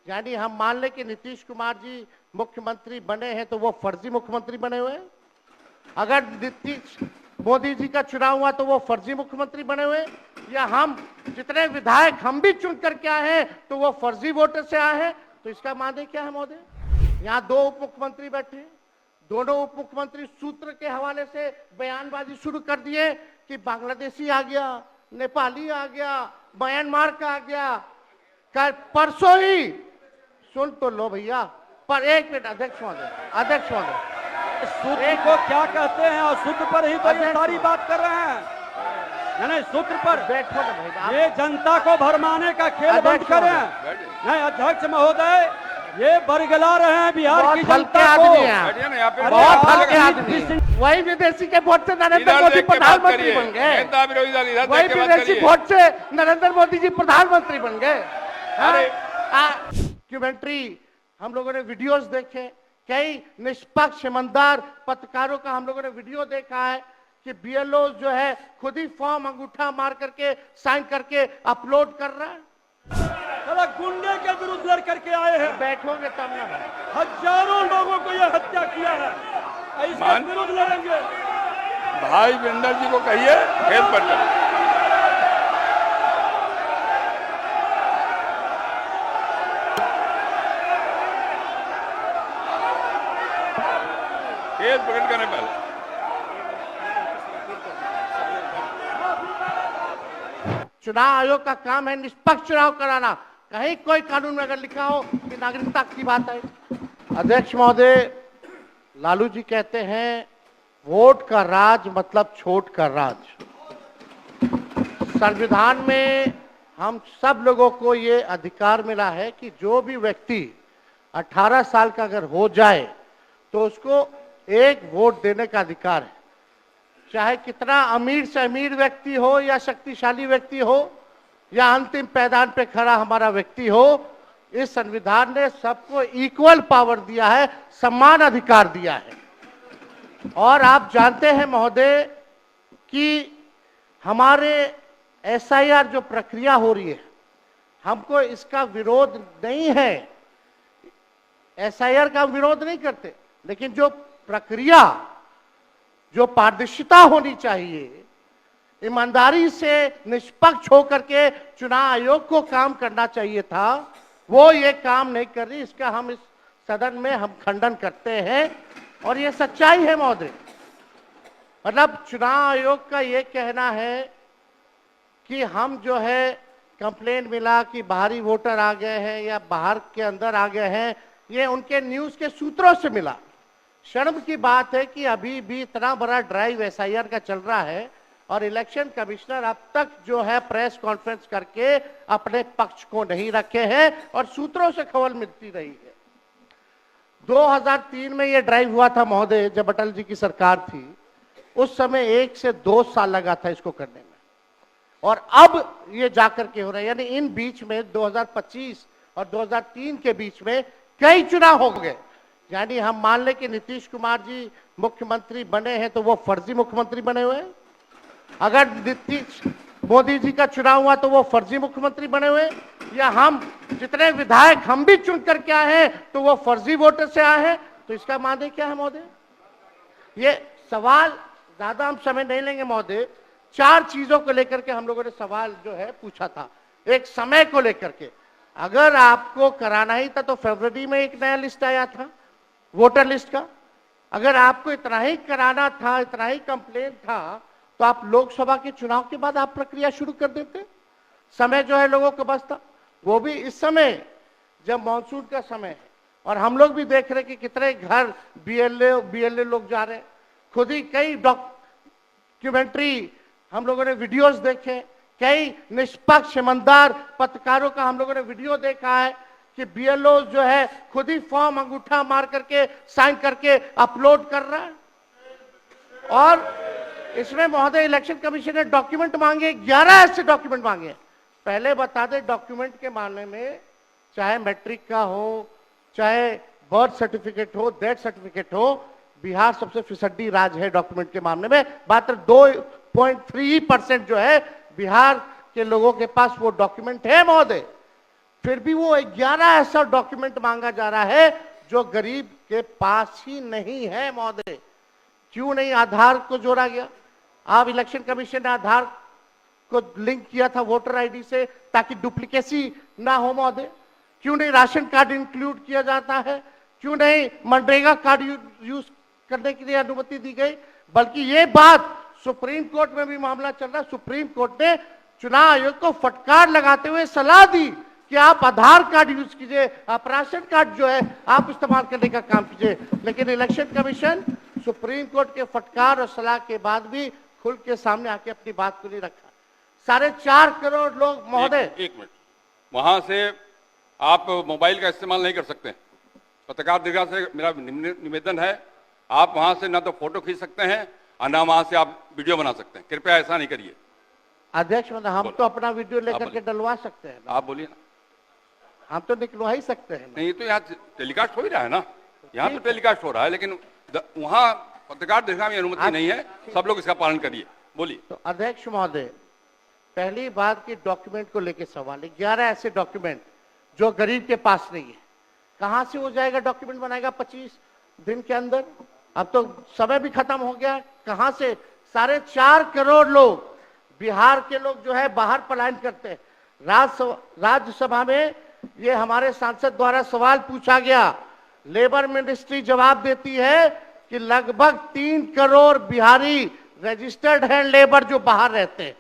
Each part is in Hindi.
यानी हम मान लें कि नीतीश कुमार जी मुख्यमंत्री बने हैं तो वो फर्जी मुख्यमंत्री बने हुए हैं। अगर नीतीश मोदी जी का चुनाव हुआ तो वो फर्जी मुख्यमंत्री बने हुए, या हम जितने विधायक हम भी चुन करके आए हैं तो वो फर्जी वोटर से आए हैं। तो इसका माने क्या है महोदय? यहाँ दो उप मुख्यमंत्री बैठे हैं, दोनों उप मुख्यमंत्री सूत्र के हवाले से बयानबाजी शुरू कर दिए कि बांग्लादेशी आ गया, नेपाली आ गया, म्यांमार का आ गया। कल परसों ही सुन तो लो भैया, पर एक मिनट अध्यक्ष महोदय सूत्र को क्या कहते हैं और सूत्र पर ही तो ये सारी बात कर रहे हैं। नहीं, सूत्र पर बैठो ना भाई, ये जनता को भरमाने का खेल बंद करें। नहीं अध्यक्ष महोदय, ये बरगला रहे हैं बिहार की जनता को। बहुत हल्के आदमी, वही विदेशी के वोट से नरेंद्र मोदी प्रधानमंत्री बन गए, वही विदेशी वोट से नरेंद्र मोदी जी प्रधानमंत्री बन गए। डॉक्यूमेंट्री हम लोगों ने वीडियोस देखे, कई निष्पक्ष ईमानदार पत्रकारों का हम लोगों ने वीडियो देखा है कि बीएलओ जो है खुद ही फॉर्म अंगूठा मार करके साइन करके अपलोड कर रहा है। गुंडे के विरुद्ध लड़ करके आए हैं। बैठोगे तब ना, हजारों लोगों को यह हत्या किया है, इसके विरुद्ध लड़ेंगे। भाई बिंदर जी को कहिए खेत पर चले। खेत पकड़ करने पहले चुनाव आयोग का काम है निष्पक्ष चुनाव कराना। कहीं कोई कानून में अगर लिखा हो कि नागरिकता की बात है। अध्यक्ष महोदय, लालू जी कहते हैं वोट का राज मतलब छोट का राज। संविधान में हम सब लोगों को ये अधिकार मिला है कि जो भी व्यक्ति 18 साल का अगर हो जाए तो उसको एक वोट देने का अधिकार है, चाहे कितना अमीर से अमीर व्यक्ति हो या शक्तिशाली व्यक्ति हो या अंतिम पैदान पे खड़ा हमारा व्यक्ति हो। इस संविधान ने सबको इक्वल पावर दिया है, समान अधिकार दिया है। और आप जानते हैं महोदय कि हमारे एसआईआर जो प्रक्रिया हो रही है, हमको इसका विरोध नहीं है, एसआईआर का विरोध नहीं करते, लेकिन जो प्रक्रिया, जो पारदर्शिता होनी चाहिए, ईमानदारी से निष्पक्ष होकर के चुनाव आयोग को काम करना चाहिए था, वो ये काम नहीं कर रही। इसका हम इस सदन में हम खंडन करते हैं और ये सच्चाई है महोदय। मतलब चुनाव आयोग का ये कहना है कि हम जो है कंप्लेंट मिला कि बाहरी वोटर आ गए हैं या बाहर के अंदर आ गए हैं, ये उनके न्यूज के सूत्रों से मिला। शर्म की बात है कि अभी भी इतना बड़ा ड्राइव एसआईआर का चल रहा है और इलेक्शन कमिश्नर अब तक जो है प्रेस कॉन्फ्रेंस करके अपने पक्ष को नहीं रखे हैं और सूत्रों से खबर मिलती रही है। 2003 में ये ड्राइव हुआ था महोदय, जब अटल जी की सरकार थी, उस समय 1 से 2 साल लगा था इसको करने में, और अब ये जाकर के हो रहा है। यानी इन बीच में 2025 और 2003 के बीच में कई चुनाव हो गए। यानी हम मान लें कि नीतीश कुमार जी मुख्यमंत्री बने हैं तो वो फर्जी मुख्यमंत्री बने हुए हैं। अगर नीतीश मोदी जी का चुनाव हुआ तो वो फर्जी मुख्यमंत्री बने हुए, या हम जितने विधायक हम भी चुन करके आए हैं तो वो फर्जी वोटर से आए हैं। तो इसका माने क्या है महोदय? ये सवाल ज्यादा हम समय नहीं लेंगे महोदय। 4 चीजों को लेकर के हम लोगों ने सवाल जो है पूछा था। एक समय को लेकर के, अगर आपको कराना ही था तो फरवरी में एक नया लिस्ट आया था वोटर लिस्ट का। अगर आपको इतना ही कराना था, इतना ही कंप्लेंट था, तो आप लोकसभा के चुनाव के बाद आप प्रक्रिया शुरू कर देते। समय जो है लोगों को बस था, वो भी इस समय जब मॉनसून का समय है और हम लोग भी देख रहे हैं कि कितने घर बीएलए लोग जा रहे हैं। खुद ही कई डॉक्यूमेंट्री हम लोगों ने वीडियोस देखे, कई निष्पक्ष ईमानदार पत्रकारों का हम लोगों ने वीडियो देखा है कि बीएलओ जो है खुद ही फॉर्म अंगूठा मार करके साइन करके अपलोड कर रहा है। और इसमें महोदय इलेक्शन कमीशन ने डॉक्यूमेंट मांगे, 11 ऐसे डॉक्यूमेंट मांगे। पहले बता दें, डॉक्यूमेंट के मामले में चाहे मैट्रिक का हो, चाहे बर्थ सर्टिफिकेट हो, डेथ सर्टिफिकेट हो, बिहार सबसे फिसड्डी राज्य है डॉक्यूमेंट के मामले में। मात्र 2.3% जो है बिहार के लोगों के पास वो डॉक्यूमेंट है महोदय। फिर भी वो 11 ऐसा डॉक्यूमेंट मांगा जा रहा है जो गरीब के पास ही नहीं है महोदय। क्यों नहीं आधार को जोड़ा गया? आप इलेक्शन कमीशन ने आधार को लिंक किया था वोटर आईडी से ताकि डुप्लीकेसी ना हो महोदय। क्यों नहीं राशन कार्ड इंक्लूड किया जाता है? क्यों नहीं मनरेगा कार्ड यूज करने के लिए अनुमति दी गई? बल्कि ये बात सुप्रीम कोर्ट में भी मामला चल रहा है। सुप्रीम कोर्ट ने चुनाव आयोग को फटकार लगाते हुए सलाह दी कि आप आधार कार्ड यूज कीजिए, आप राशन कार्ड जो है आप इस्तेमाल करने का काम कीजिए। लेकिन इलेक्शन कमीशन सुप्रीम कोर्ट के फटकार और सलाह के बाद भी खुल के सामने आके अपनी बात को नहीं रखा। 4.5 करोड़ लोग महोदय। एक मिनट, वहां से आप मोबाइल का इस्तेमाल नहीं कर सकते। पत्रकार दीर्घा से मेरा निवेदन है, आप वहां से ना तो फोटो खींच सकते हैं और ना वहां से आप वीडियो बना सकते हैं। कृपया ऐसा नहीं करिए। अध्यक्ष महोदय, हम तो अपना वीडियो लेकर के डलवा सकते हैं। आप बोलिए ना। हम तो निकलवा ही सकते हैं। नहीं, तो यहाँ टेलीकास्ट हो ही रहा है ना, यहाँ तो टेलीकास्ट हो रहा है, लेकिन वहां पत्रकार दीर्घा में अनुमति नहीं है। सब लोग इसका पालन करिए। बोलिए। तो अध्यक्ष महोदय, पहली बात की डॉक्यूमेंट को लेकर सवाल है। 11 ऐसे डॉक्यूमेंट जो गरीब के पास नहीं है, कहां से हो जाएगा? डॉक्यूमेंट बनाएगा 25 दिन के अंदर? अब तो समय भी खत्म हो गया। कहां से 4.5 करोड़ लोग, बिहार के लोग जो है बाहर पलायन करते हैं। राज्यसभा में ये हमारे सांसद द्वारा सवाल पूछा गया। लेबर मिनिस्ट्री जवाब देती है कि लगभग 3 करोड़ बिहारी रजिस्टर्ड हैं लेबर जो बाहर रहते हैं।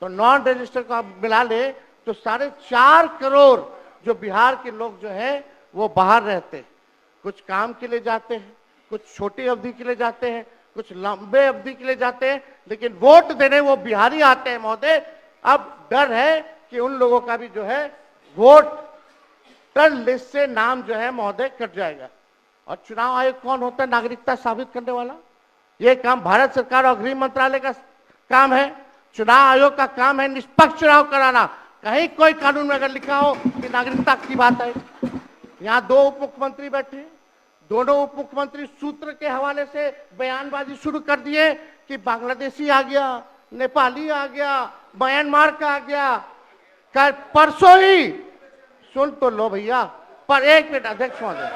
तो नॉन रजिस्टर्ड को आप मिला ले तो 4.5 करोड़ जो बिहार के लोग जो हैं वो बाहर रहते हैं। कुछ काम के लिए जाते हैं, कुछ छोटी अवधि के लिए जाते हैं, कुछ लंबे अवधि के लिए जाते हैं, लेकिन वोट देने वो बिहारी आते हैं महोदय। अब डर है कि उन लोगों का भी जो है वोटर लिस्ट से नाम जो है महोदय कट जाएगा। और चुनाव आयोग कौन होता है नागरिकता साबित करने वाला? ये काम भारत सरकार और गृह मंत्रालय का काम है। चुनाव आयोग का काम है निष्पक्ष चुनाव कराना। कहीं कोई कानून में अगर लिखा हो कि नागरिकता की बात है। यहाँ 2 उप मुख्यमंत्री बैठे, दोनों उप मुख्यमंत्री सूत्र के हवाले से बयानबाजी शुरू कर दिए कि बांग्लादेशी आ गया, नेपाली आ गया, म्यांमार का आ गया। कल परसों ही सुन तो लो भैया, पर एक मिनट अध्यक्ष महोदय,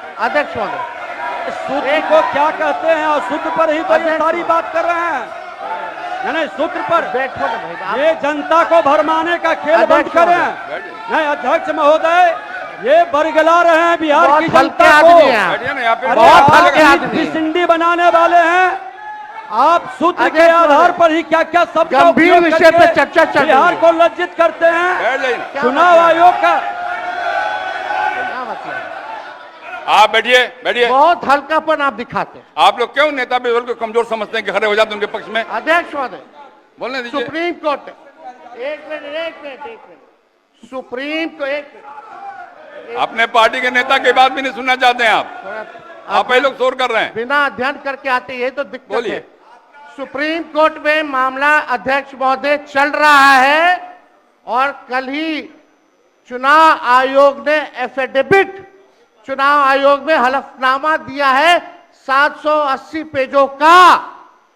सूत्र को क्या कहते हैं? और सूत्र पर ही तो ये सारी बात कर रहे हैं। नहीं, सूत्र पर बैठो ना भाई। ये जनता को भरमाने का खेल बंद करें। नहीं अध्यक्ष महोदय, ये बरगला रहे हैं बिहार की जनता को। बहुत हल्के आदमी सिंडी बनाने वाले हैं। आप सूत्र के आधार पर ही क्या क्या सब गंभीर विषय पे चर्चा चल रही है। बिहार को लज्जित करते हैं। चुनाव आयोग का आप बैठिए। बहुत हल्कापन आप दिखाते हैं। आप लोग क्यों नेता विरोध को कमजोर समझते हैं कि खड़े हो जाते हैं उनके पक्ष में? अध्यक्ष महोदय, बोलने दीजिए। सुप्रीम कोर्ट एक मिनट सुप्रीम को अपने पार्टी के नेता की बात भी नहीं सुनना चाहते हैं आप ही लोग शोर कर रहे हैं। बिना अध्ययन करके आते, ये तो दिक्कत बोलिए। है। सुप्रीम कोर्ट में मामला अध्यक्ष महोदय चल रहा है और कल ही चुनाव आयोग ने एफिडेविट, चुनाव आयोग में हलफनामा दिया है 780 पेजों का।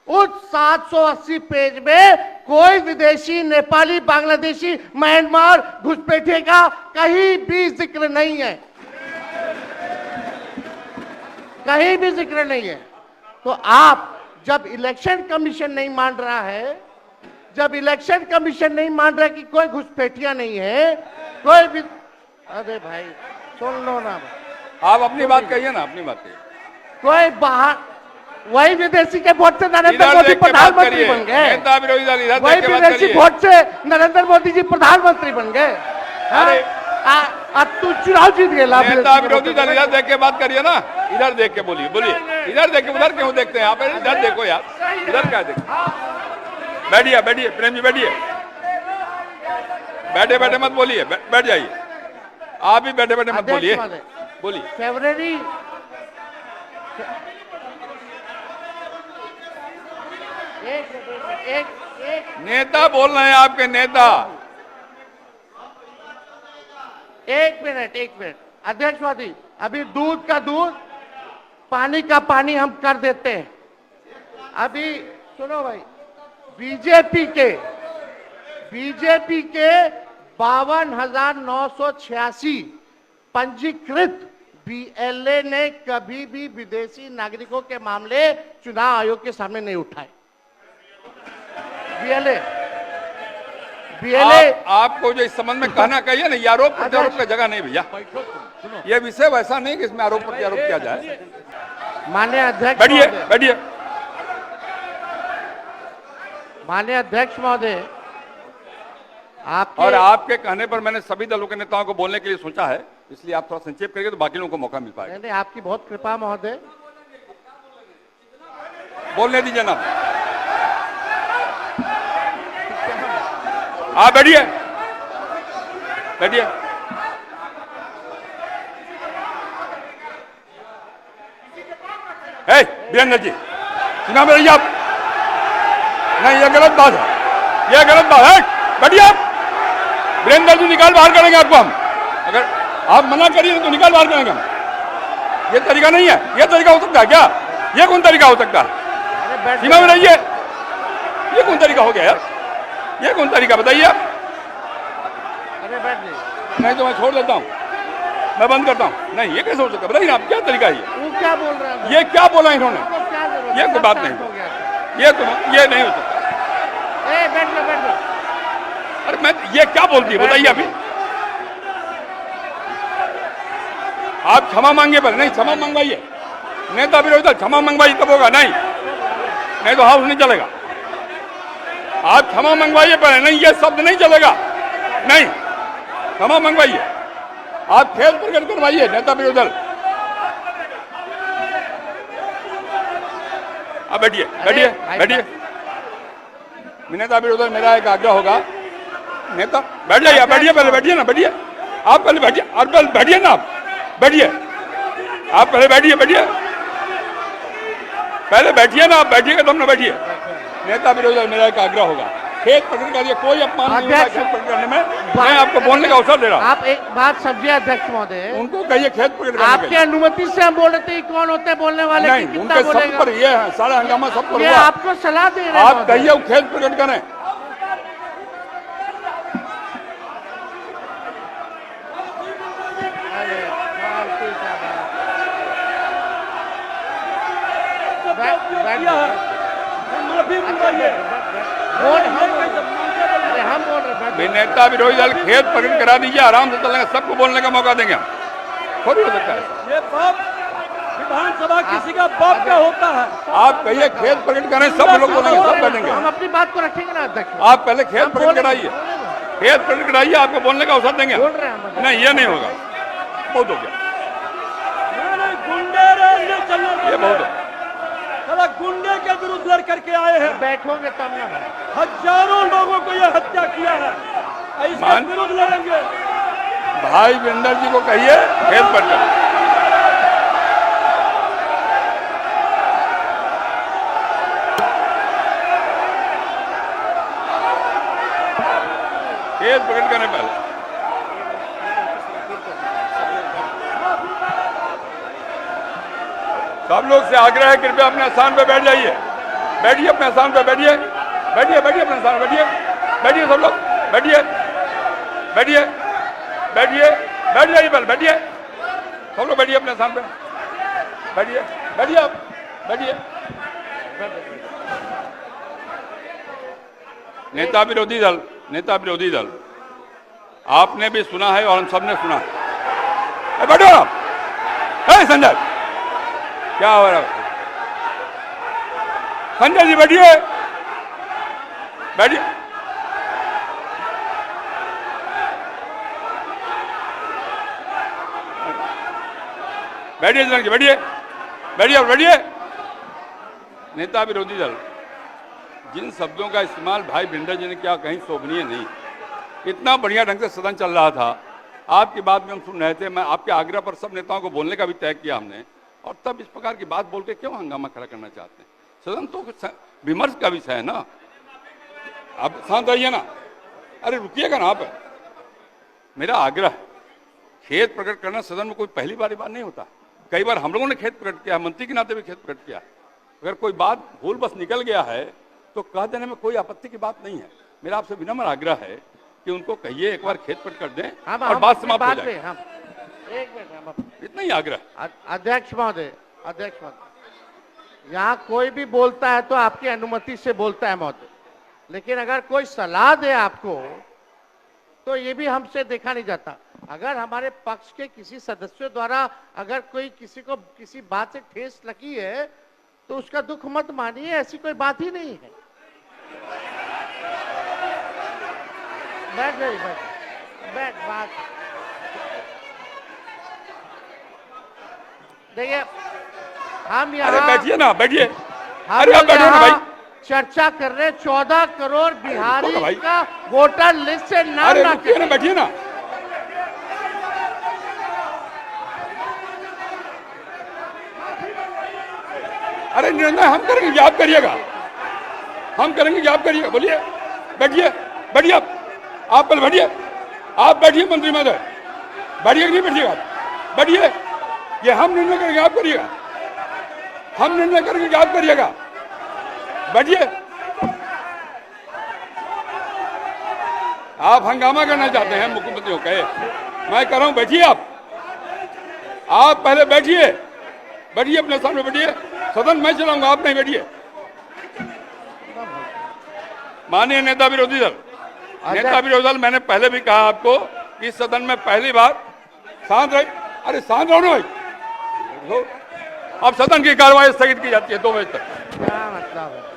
उस 780 पेज में कोई विदेशी, नेपाली, बांग्लादेशी, म्यांमार घुसपैठिए का कहीं भी जिक्र नहीं है, कहीं भी जिक्र नहीं है। तो आप जब इलेक्शन कमीशन नहीं मान रहा है, जब इलेक्शन कमीशन नहीं मान रहा है कि कोई घुसपैठिया नहीं है, कोई भी, अरे भाई सुन लो ना, आप अपनी बात कहिए ना, अपनी बात कहिए। कोई बाहर, वही विदेशी के वोट से नरेंद्र मोदी प्रधानमंत्री बन गए। वही विदेशी वोट से नरेंद्र मोदी जी प्रधानमंत्री बन गए। अरे अब तू चुनाव जीत गया। नेता विरोधी दल इधर देख के बात करिए ना, इधर देख के बोलिए। इधर देख के, उधर क्यों देखते हैं आप? इधर देखो यार, इधर क्या देखो। बैठिए प्रेम जी, बैठे मत बोलिए, बैठ जाइए। आप भी बैठे मत बोलिए। फरवरी एक नेता बोल रहे हैं, आपके नेता। एक मिनट अध्यक्षवादी, अभी दूध का दूध, पानी का पानी हम कर देते हैं। अभी सुनो भाई, बीजेपी के 52,986 पंजीकृत बीएलए ने कभी भी विदेशी नागरिकों के मामले चुनाव आयोग के सामने नहीं उठाए। बीएलए आपको जो इस संबंध में कहना कहिए ना, ये आरोप प्रत्यारोप का जगह नहीं भैया। ये विषय वैसा नहीं कि इसमें आरोप प्रत्यारोप किया जाए। माननीय अध्यक्ष बैठिए महोदय, बैठिए। माननीय अध्यक्ष महोदय, और आपके कहने पर मैंने सभी दलों के नेताओं को बोलने के लिए सोचा है, इसलिए आप थोड़ा संक्षेप करिए तो बाकी लोगों को मौका मिल पाएगा। नहीं, आपकी बहुत कृपा महोदय। बोलने दीजिए ना, आप बैठिए बैठिए। वीरेंद्र जी सुना मेरी आप, नहीं ये गलत बात है, ये गलत बात है। बैठिए आप। वीरेंद्र जी निकाल बाहर करेंगे आपको हम, अगर आप मना करिए तो निकाल बाहर करेंगे हम। ये तरीका नहीं है, ये तरीका हो सकता है क्या? ये कौन तरीका हो सकता है? सीमा में रहिए। ये कौन तरीका हो गया यार? ये कौन तरीका बताइए आप? अरे बैठ जाइए। नहीं तो मैं छोड़ देता हूँ, मैं बंद करता हूँ। नहीं ये कैसे हो सकता है बताइए आप, क्या तरीका है ये? वो क्या बोल रहे हैं? ये क्या बोला इन्होंने? क्या जरूरत है? ये कोई बात नहीं, ये नहीं हो सकता। बैठ लो। अरे मैं ये क्या बोलती है बताइए अभी? आप क्षमा मांगिए पहले। नहीं क्षमा मंगवाइए, नेता विरोधी दल क्षमा मंगवाइए तब होगा। नहीं तो हाउस नहीं चलेगा। आप क्षमा मंगवाइए पहले, नहीं ये शब्द नहीं चलेगा। नहीं क्षमा मंगवाइए, आप खेद प्रकट करवाइए नेता विरोधी दल। आप बैठिए। नेता विरोधी दल मेरा एक आग्रह होगा, नेता बैठ जाइए, आप बैठिए पहले, बैठिए ना, बैठिए आप पहले, बैठिए और पहले बैठिए ना, आप बैठिए, आप पहले बैठिए पहले बैठिए ना, आप बैठिएगा तब ना बैठिए। नेता विरोधी दल मेरा एक आग्रह होगा, खेद प्रकट करिए, कोई अपमान नहीं होगा खेद प्रकट करने में। मैं आपको बोलने का अवसर दे रहा हूँ। आप एक बात समझिए अध्यक्ष महोदय, उनको कहिए खेद प्रकट करने आपकी अनुमति से हम बोल रहे थे कौन होते हैं बोलने वाले? नहीं, उनके सब पर ये है, सारा हंगामा सब पर ये हुआ। आपको सलाह दे रहे हैं। आप कहिए वो खेद प्रकट करें। हम बोल रहे नेता विरोधी दल खेद प्रकट करा दीजिए, आराम से चलेंगे, सबको बोलने का मौका देंगे हम। थोड़ी हो सकता है ये बाप विधानसभा किसी का बाप का होता है। आप कहिए खेद प्रकट करें, सब लोग बोलेंगे, सब बैठेंगे। हम अपनी बात को रखेंगे ना अध्यक्ष। आप पहले खेद प्रकट कराइए, खेद प्रकट कराइए, आपको बोलने का अवसर देंगे। बोल रहे हैं नहीं ये नहीं होगा, बहुत हो गया, गुंडे ये बहुत हो। गुंडे के विरुद्ध लड़ करके आए हैं। बैठोगे तब ना। हजारों लोगों को यह हत्या किया है, इसके विरुद्ध लड़ेंगे। भाई वीरेंद्र जी को कहिए खेद प्रकट करें। खेद प्रकट करने पहले सब लोग से आग्रह है, कृपया अपने स्थान पर बैठ जाइए। बैठिए अपने स्थान पर, बैठिए अपने स्थान पर, बैठिए सब लोग, बैठ जाइए पहले, बैठिए सब लोग, बैठिए अपने स्थान पर, बैठिए आप, बैठिए। नेता विरोधी दल आपने भी सुना है और हम सबने सुना है। बैठो आप। संजय क्या हो रहा है? संजय जी बैठिए, बैठिए। बैठिए। नेता विरोधी दल जिन शब्दों का इस्तेमाल भाई भिंडर जी ने किया, कहीं शोभनीय नहीं। इतना बढ़िया ढंग से सदन चल रहा था, आपकी बात में हम सुन रहे थे। मैं आपके आग्रह पर सब नेताओं को बोलने का भी तय किया हमने, और तब इस प्रकार की बात बोल के क्यों हंगामा खड़ा करना चाहते हैं? सदन तो विमर्श का विषय है ना। आप शांत रहिए ना, अरे रुकिएगा ना आप। मेरा आग्रह, खेद प्रकट करना सदन में कोई पहली बार बात नहीं होता। कई बार हम लोगों ने खेद प्रकट किया, मंत्री के नाते भी खेद प्रकट किया। अगर कोई बात भूल बस निकल गया है तो कह देने में कोई आपत्ति की बात नहीं है। मेरा आपसे विनम्र आग्रह है कि उनको कहिए एक बार खेद प्रकट कर दें और बात समाप्त हो जाए। एक मिनट, इतना ही आग्रह। अध्यक्ष महोदय, अध्यक्ष महोदय, यहाँ कोई भी बोलता है तो आपकी अनुमति से बोलता है महोदय, लेकिन अगर कोई सलाह दे आपको तो ये भी हमसे देखा नहीं जाता। अगर हमारे पक्ष के किसी सदस्यों द्वारा अगर कोई किसी को किसी बात से ठेस लगी है तो उसका दुख मत मानिए, ऐसी कोई बात ही नहीं है। बैठ गई, बैठ बात। देखिए हम अरे यहाँ बैठिए ना, बैठिए। हम अरे आप लोग बैठो ना यहाँ भाई। चर्चा कर रहे 14 करोड़ बिहारी रुको ना भाई। का वोटर लिस्ट से नाम अरे ना रुकिए ना, बैठिए ना। अरे निर्णय हम करेंगे कि आप करिएगा, हम करेंगे कि आप करिएगा। बोलिए, बैठिए, बैठिए आप पहले बैठिए, आप बैठिए मंत्री महोदय, बैठिए कि नहीं बैठिएगा आप? बैठिए, ये हम निर्णय करेंगे आप करिएगा, हम निर्णय करेंगे कि आप करिएगा। बैठिए। आप हंगामा करना चाहते हैं मुख्यमंत्री को कहे, मैं कर रहा हूं, बैठिए आप पहले बैठिए, बैठिए अपने स्थान पे बैठिए। सदन मैं चलाऊंगा, आप नहीं, बैठिए। माननीय नेता विरोधी दल, नेता विरोधी दल, मैंने पहले भी कहा आपको कि सदन में पहली बार शांत रहे। अरे शांत रहो ना भाई। अब सदन की कार्रवाई स्थगित की जाती है 2 बजे तक। क्या मतलब है?